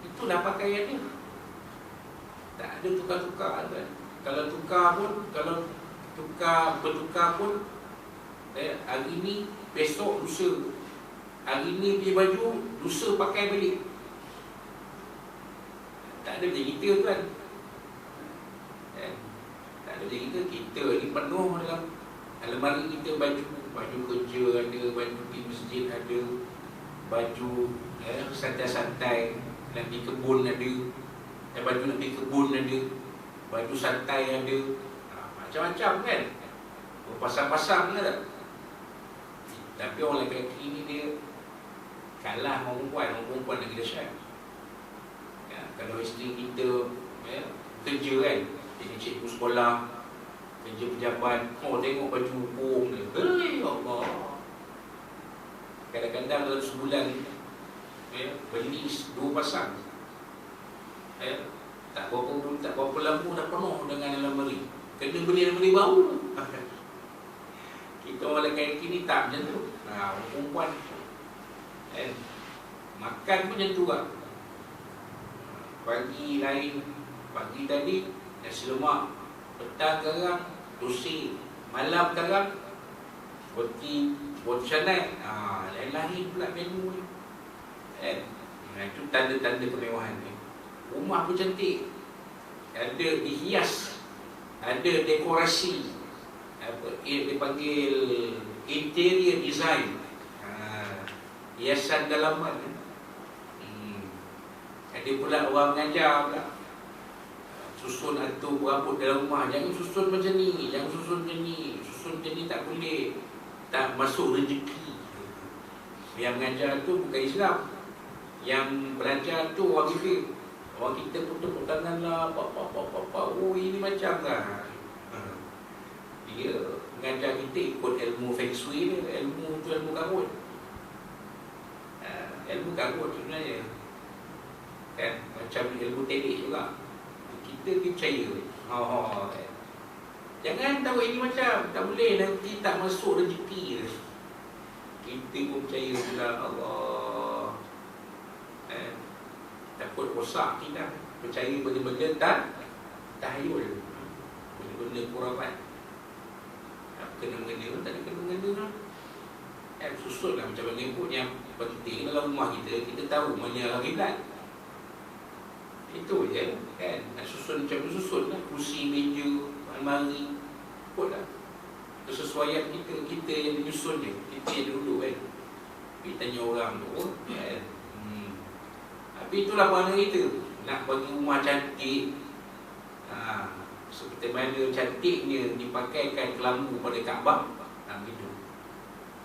Itulah pakaian dia. Tak ada tukar-tukar kan. Kalau tukar pun, kalau bertukar pun, hari ni, besok, lusa. Hari ni beli baju, lusa pakai balik. Tak ada macam kita kan. Tak ada macam kita. Kita ni penuh dalam almari kita baju. Baju kerja ada, baju pergi masjid ada, baju santai-santai nak pergi kebun ada, baju nak pergi kebun ada, baju santai ada, macam-macam kan. Pasang-pasang kan tak? Tapi orang lelaki ni dia kalah orang perempuan lagi dahsyat. Kalau isteri kita kerja kan, jadi cikgu sekolah, kerja pejabat, tengok baju hukum dia, Allah. Kadang-kadang dalam sebulan beli 2 pasang. Tak berapa lama dah penuh dengan almari. Kena beli baru. Kita orang lelaki ni tak macam tu. Orang perempuan makan pun macam tu lah. Pagi lain, pagi tadi nasi lemak, petang sekarang dosi, malam sekarang roti canai. Lain-lain pula menu ni. Itu tanda-tanda kemewahan ni. Rumah pun cantik, ada dihias, ada dekorasi, dia panggil interior design, hiasan dalaman. Ada pula orang mengajar pula, susun atur berambut dalam rumah. Jangan susun macam ni, jangan susun macam ni. Susun macam ni tak boleh, tak masuk rezeki. Yang mengajar tu bukan Islam, yang belajar tu orang kita. Orang kita pun tepuk tangan lah, oh ini macam lah. Dia mengajar kita ikut ilmu Feng Shui ni. Ilmu tu ilmu karut. Ilmu karut sebenarnya kan, macam ilmu teknik juga. Kita percaya jangan tahu ini macam, tak boleh, nanti tak masuk rezeki. Kita pun percaya pula Allah. Takut rosak kita. Percaya benda-benda tahyul, benda-benda kurafat. Kena-mengena, tak ada kena-mengena. Susun lah macam mana pun. Yang penting dalam rumah kita, kita tahu mana kiblat. Itu je kan. Nak susun macam tu, susun lah. Kursi, meja, almari, ikut lah kesesuaian kita. Kita yang menyusun je. Kita yang dulu kan. Pergi tanya orang tu kan. Tapi itulah makna kita. Nak bagi rumah cantik, seperti mana cantiknya dipakaikan kelambu pada Kaabah. Begitu.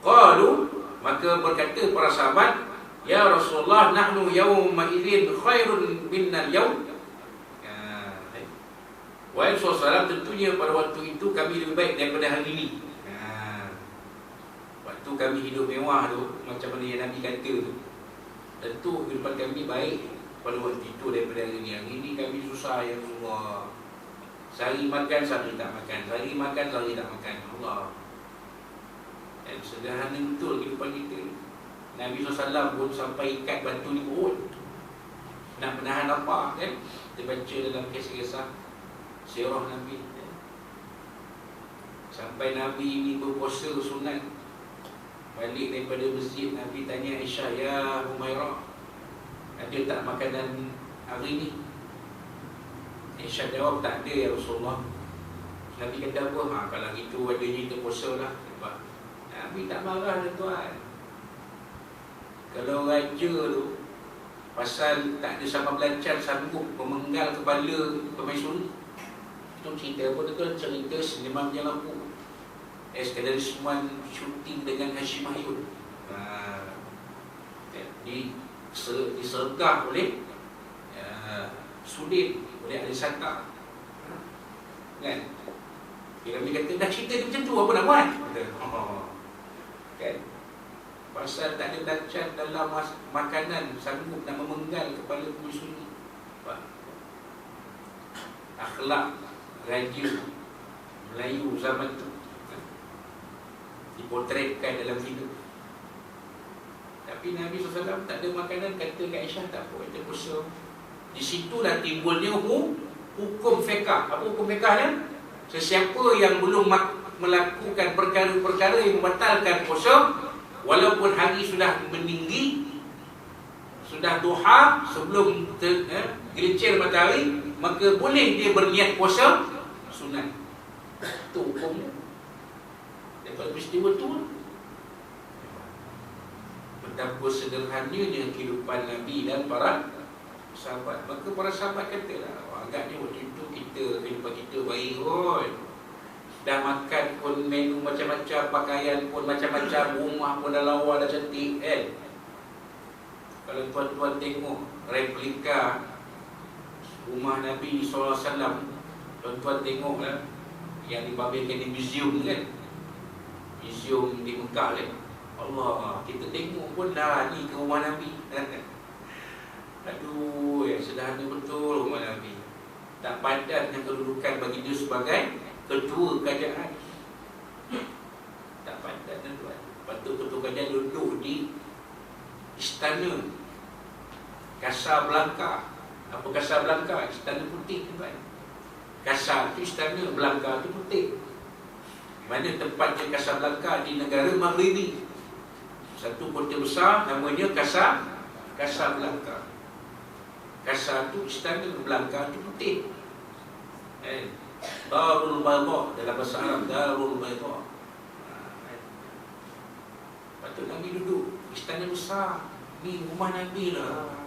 Qalu, maka berkata para sahabat, ya Rasulullah, nahnu yawma idzin khairun minnal yawm. Wahai Rasulullah, tentunya pada waktu itu kami lebih baik daripada hari ini. Waktu kami hidup mewah tu, macam mana yang Nabi kata tu, tentu kehidupan kami baik pada waktu itu daripada hari ini. Hari ini kami susah ya Allah. Sehari makan, sehari tak makan. Sehari makan, sehari tak makan. Allah. Dan sederhana betul kehidupan kita. Nabi SAW pun sampai ikat batu di perut, nak menahan lapar kan. Kita baca dalam kisah-kisah sirah Nabi. Sampai Nabi ini berpuasa sunat. Balik daripada masjid, Nabi tanya Aisyah, ya Humairah, ada tak makanan hari ini? Aisyah jawab, tak ada ya Rasulullah. Nabi kata apa? Kalau gitu adanya kita puasa lah. Nabi tak marah lah tuan. Kalau raja tu pasal tak ada sama belancar sanggup memenggal kepala permaisuri, itu cerita apa tu? Cerita Sinema Minyak Lampu. Skenarisman syuting dengan Hashim Mahyun. Disergah oleh Sudin, oleh Ali Santa. Kan? Nabi kata, dah cerita dia macam tu, apa nak buat? Kan? Pasal tak ada belancar dalam makanan, sanggup nak memenggal kepala permaisuri. Akhlak raja Melayu zaman tu dipotretkan dalam film. Tapi Nabi SAW tak ada makanan, kata kat Aisyah tak apa, kita puasa. Di situlah timbulnya hukum fiqah. Apa hukum fiqahnya? Sesiapa yang belum melakukan perkara-perkara yang membatalkan puasa, walaupun hari sudah meninggi, sudah duha, sebelum gelincir matahari, maka boleh dia berniat puasa sunat. Itu hukumnya. Dapat peristiwa tu. Betapa sederhananya kehidupan Nabi dan para sahabat. Maka para sahabat katalah, agaknya waktu itu kehidupan kita baik kot. Dah makan pun menu macam-macam, pakaian pun macam-macam, rumah pun dah lawa, dah cantik kan. Kalau tuan-tuan tengok replika rumah Nabi SAW, tuan-tuan tengoklah yang dipamerkan di museum kan, museum di Mekah kan. Allah, kita tengok pun dah ni ke rumah Nabi. Aduh, yang sederhana betul rumah Nabi. Tak padan yang kedudukan bagi dia sebagai ketua kerajaan. Tak padan tuan. Patut Ketua duduk di istana Casablanca. Apa Casablanca? Istana putih tuan. Casa itu istana, Blanca itu putih. Mana tempatnya Casablanca di negara Maghribi. Satu kota besar namanya Casablanca. Casa itu istana, Blanca itu putih. Darul Bayda dalam bahasa Arab, Darul Bayda. Patut Nabi duduk istana besar. Ni rumah Nabi lah.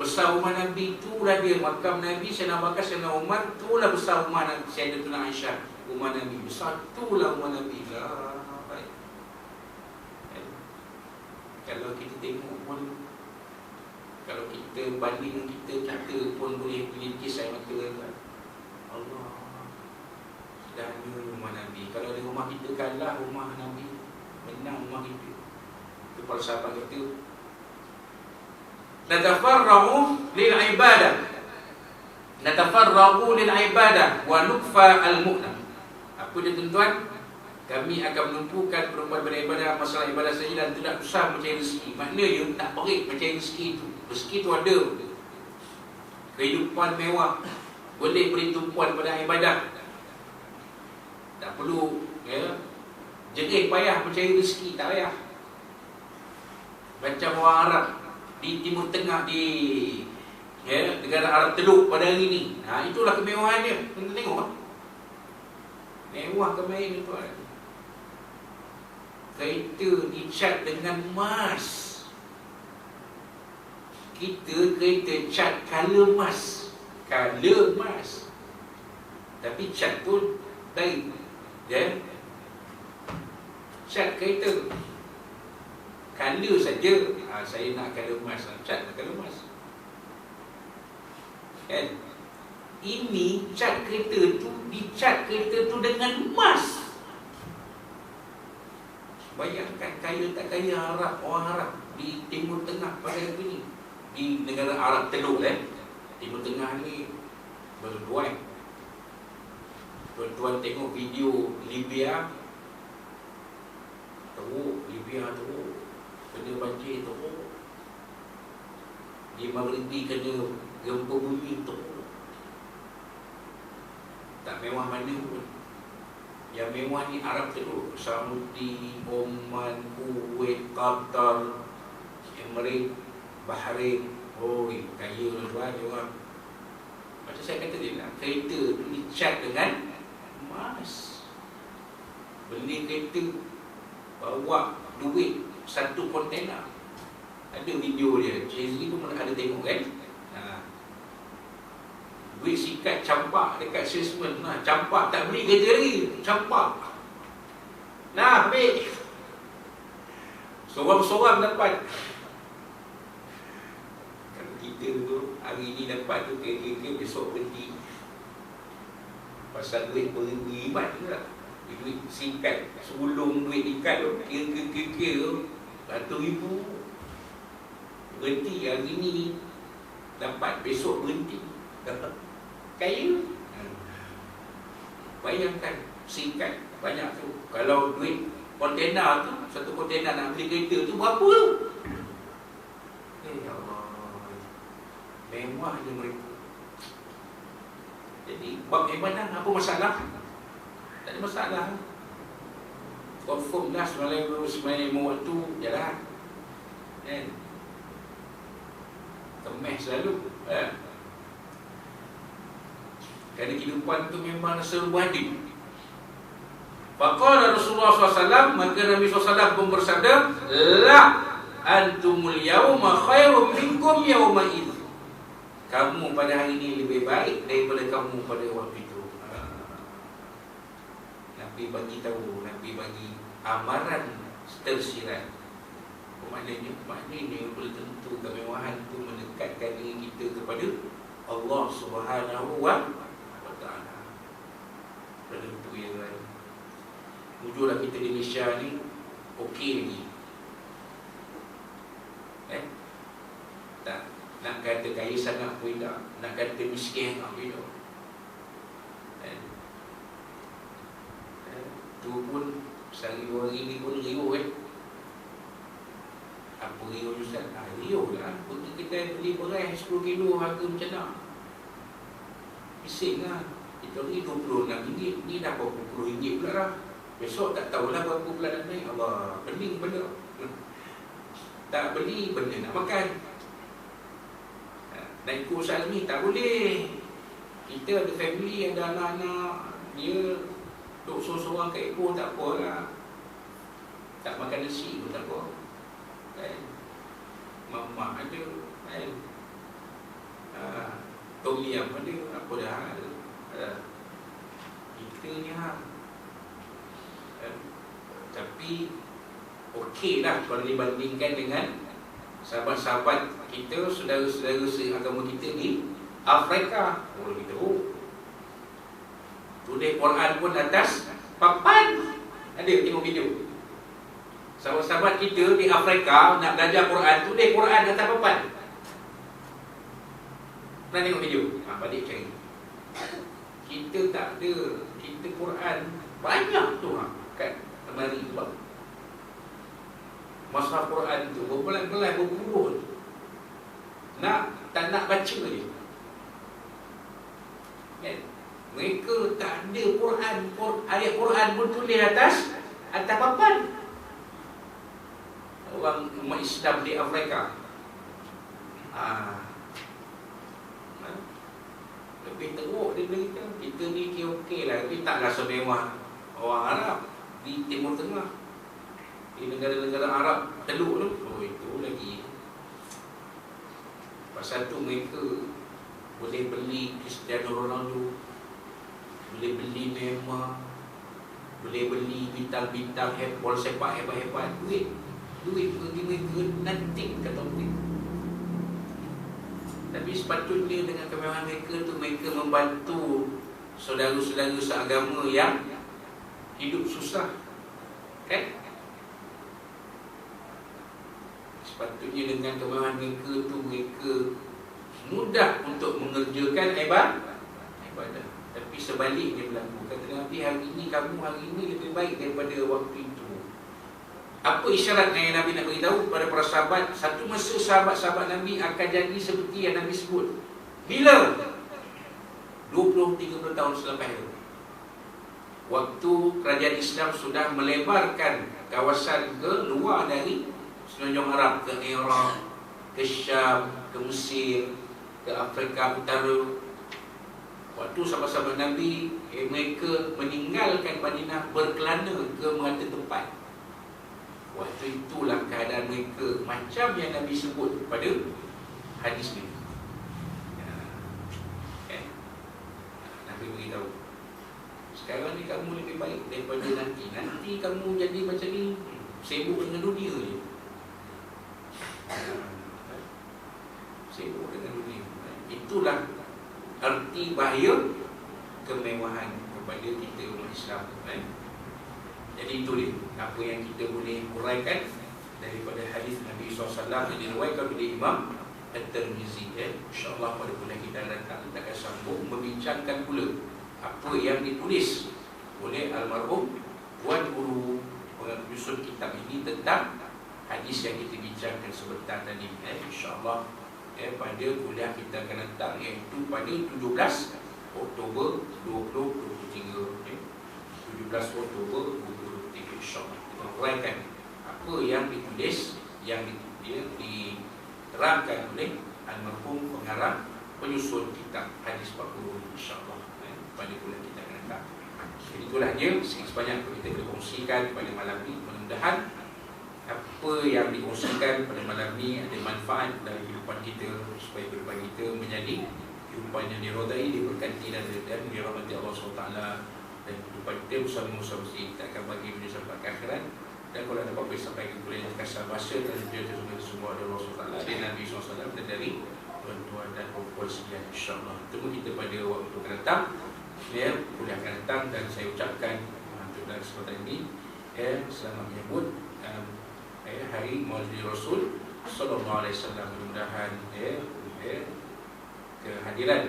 Besar rumah Nabi, itulah dia makam Nabi. Sayyidina Bakar, Sayyidina Umar, itulah besar rumah Nabi. Sayyidatuna Aisyah, rumah Nabi besar, itulah rumah Nabi lah. Kalau kita tengok pun, kalau kita banding kita pun boleh kisah mata kan. Allah, sedangnya rumah Nabi. Kalau di rumah kita kalah rumah Nabi, menang rumah kita. Itu para sahabat kata, natafarra'u lil ibadah, natafarra'u lil ibadah wa nukfa al mu'nam. Apa dia tuan-tuan? Kami akan menumpukan perempuan beribadah, masalah ibadah saja dan tidak usah mencari rezeki. Maknanya tak perik mencari rezeki itu. Rezeki itu ada. Kehidupan mewah boleh beri tumpuan pada ibadah. Tak perlu jerih payah mencari rezeki, tak payah. Macam orang Arab di Timur Tengah, di negara Arab Teluk pada hari ini. Itulah kemewahan dia. Kita tengok mewah kemahin itu. Kereta dicat dengan emas. Kita kereta cat color emas. Color emas. Tapi cat tu baik. Cat kereta color saja. Saya nak color emas, cat color emas. Kan? Ini cat kereta tu, dicat kereta tu dengan emas. Bayangkan kaya tak kaya Arab, orang Arab di Timur Tengah pada hari ini, di negara Arab Teluk Timur Tengah ni berduai. Tuan-tuan tengok video Libya, teruk, Libya teruk, kena banjir teruk, di Maghribi kena gempa bumi teruk. Tak mewah mana pun. Yang mewah ni Arab Teluk, Saudi, Oman, Kuwait, Qatar, Emirates, Bahrain. Oh, kaya tuan orang. Macam saya kata dia nak kereta tu dicat dengan emas. Beli kereta, bawa duit satu kontena. Ada video dia, Chazzy pun ada tengok kan. Duit sikat campak dekat salesman. Campak tak beli kereta lagi, campak. Ambil. Seorang-seorang dapat. Kalau kita tu hari ni dapat tu kira-kira besok berhenti. Pasal duit beribat je lah. Duit sikat, sebelum duit ikat tu kira-kira RM100,000. Berhenti hari ni dapat, besok berhenti. Kaya. Bayangkan sikat banyak tu. Kalau duit kontena tu, satu kontena nak beli kereta tu berapa tu? Ya Allah, mewah je mereka. Jadi bab ibadah apa masalah? Tak ada masalah. Confirm dah sebenarnya waktu jalan. Kemeh selalu. Kerana kehidupan tu memang serba adil. Faqala Rasulullah SAW, maka Nabi SAW pun bersabda, la antumul yawma khairum minkum yawma idh. Kamu pada hari ini lebih baik daripada kamu pada waktu itu. Nabi bagi tahu, Nabi bagi amaran tersirat. Maknanya belum tentu kemewahan itu mendekatkan diri kita kepada Allah Subhanahu wa Ta'ala. Belum tentu ya kan. Wujudlah kita di Malaysia ni okey lagi. Tak nak kata kaya sangat pun tak, nak kata miskin tak pun tak. Tu pun saya contoh lah, pergi kedai beli beras 10 kilo harga macam mana. Bising lah. Kita beli RM26, ni dah berapa puluh ringgit pula dah. Besok tak tahulah berapa pula dah naik. Allah, pening benda. Tak beli, benda nak makan. Nak ikut Ustaz ni, tak boleh. Kita ada family, ada anak-anak. Dia duduk sorang-sorang kat ekor, tak apalah. Tak makan nasi pun tak apa. Kan? Mak-mak ada. Kan? Tom Yam ada. Apa dah ada. Kita ni lah. Tapi okey lah kalau dibandingkan dengan sahabat-sahabat kita, saudara-saudara seagama kita di Afrika. Oh, lebih teruk. Tulis Quran pun atas papan. Ada tengok video. Sahabat-sahabat kita di Afrika nak belajar Quran, tulis Quran atas papan. Pernah tengok video? Balik cari. Kita tak ada. Kita Quran banyak tu kat lemari tu bang. Mushaf Quran tu berbelas-belas, berpuluh. Tak nak baca je. Kan? Mereka tak ada Quran, ayat Quran pun tulis atas papan. Orang umat Islam di Afrika. Lebih teruk daripada kita. Kita ni okey lah, tapi taklah semewah orang Arab di Timur Tengah. Di negara-negara Arab teluk tu, oh itu lagi. Pasal tu mereka boleh beli Cristiano Ronaldo, boleh beli Neymar, boleh beli bintang-bintang bola sepak hebat-hebat. Duit bagi mereka nanti kata mereka. Tapi sepatutnya dengan kemewahan mereka tu, mereka membantu saudara-saudara seagama yang hidup susah. Kan? Sepatutnya dengan kemewahan mereka tu, mereka mudah untuk mengerjakan ibadah. Tapi sebaliknya berlaku. Kata Nabi, kamu hari ini lebih baik daripada waktu itu. Apa isyarat yang Nabi nak beritahu kepada para sahabat? Satu masa sahabat-sahabat Nabi akan jadi seperti yang Nabi sebut. Bila? 20-30 tahun selepas itu. Waktu kerajaan Islam sudah melebarkan kawasan ke luar dari Semenanjung Arab, ke Iraq, ke Syam, ke Mesir, ke Afrika Utara. Waktu sahabat-sahabat Nabi, mereka meninggalkan Madinah berkelana ke merata tempat. Waktu itulah keadaan mereka macam yang Nabi sebut pada hadis ni. Nabi beritahu, sekarang ni kamu lebih baik daripada nanti. Nanti kamu jadi macam ni, sibuk dengan dunia je. Sibuk dengan dunia. Itulah arti bahaya kemewahan kepada kita umat Islam. Jadi itu dia apa yang kita boleh uraikan daripada hadis Nabi SAW yang diriwayatkan oleh Imam At-Tirmizi. InsyaAllah pada bulan kita datang kita akan sambung membincangkan pula apa yang ditulis oleh almarhum Tuan Guru penyusun kitab ini tentang hadis yang kita bincangkan sebentar tadi. InsyaAllah pada kuliah kita akan datang, iaitu pada 17 Oktober 2023. 17 Oktober 2023 insyaAllah kita uraikan apa yang ditulis, yang diterangkan oleh almarhum pengarang penyusun kitab hadis 40 insyaAllah pada bulan kita akan datang. Jadi itulah dia sebanyak yang kita boleh kongsikan pada malam ini. Mudah-mudahan apa yang dikongsikan pada malam ini ada manfaat dalam kehidupan kita, supaya kehidupan kita menjadi kehidupan yang dirodai, diberkati dan dirahmati Allah SWT. Dan kehidupan kita bersama-sama kita akan bagi dunia sampai ke akhirat. Dan kalau ada apa-apa sampaikan boleh kasar bahasa dan dia semua ada Allah SWT dan Nabi SAW dan dari tuan-tuan dan perempuan sekalian insyaAllah. Temu kita pada waktu akan datang, kuliah akan datang. Dan saya ucapkan untuk dalam kesempatan ini selamat menyambut Hari Maulid Rasul Sallallahu Alaihi Wasallam. Mudah-mudahan kehadiran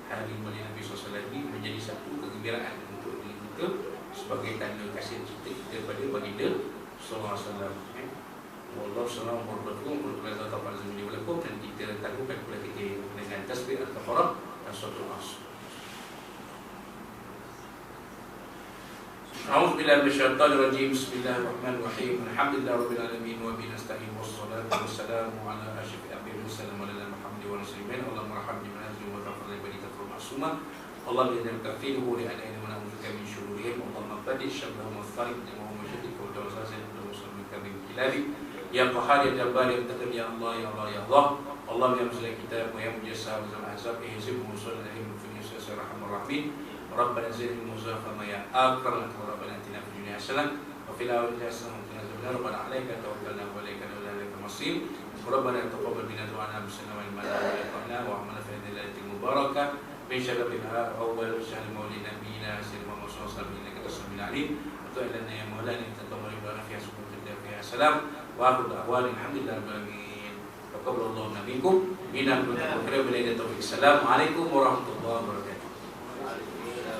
Hari Maulid Nabi SAW ini menjadi satu kegembiraan untuk diri kita sebagai tanda kasih cinta kita pada baginda Sallallahu Alaihi Wasallam. Wallahu salam warahmatullahi wabarakatuh. Dan kita tangguhkan pula kita dengan tasbih al-kafarah dan suratul Asr. A'udzu billahi minasyaitonir rajim. Bismillahirrahmanirrahim. Alhamdulillahirabbil alamin wa bihi nasta'in wassalatu wassalamu ala asyrofil anbiya'i wal mursalin Muhammadin wa rasulih. Allahumma arhamni bi nazmi wa tafadhal bi tafsir ma'suma. Allahumma inna kafiruhu li an'ina wa na'udzuka min shururihim. Allahumma qadi syarrahum wa farid wa mushrik wa tawassasin wa muslimin min kilabi. Ya Qahhar ya Jabbar ya Mutaqim ya Allah ya Allah ya Allah. Allahumma ya muslih kitab wa ya mujassar wa azab ihzib musul lahim fi nisya rahmanir rahim. Rabbana zidni muzafa ma ya akram rabbana atina fid dunya hasanah wa fil akhirati hasanah wa qina adzabannar. Rabbana 'alaika tawakkalna wa ilayka al-masir. Rabbana taqabbal minna du'ana bismillah wal malaikati wa amalna fi hadhihi al-lailatil mubarakah min syarri awwal syahr maulid nabiyina sayyidina Muhammad sallallahu alaihi wasallam innaka tasmi'ul alim. Wa ilana ya maulana taqabbal minna fi subhanallahi salam wa akhiru da'wana alhamdulillahi rabbil alamin. Taqabbalallahu minkum minal muttaqin wa ila taufiq. Assalamualaikum warahmatullahi wabarakatuh.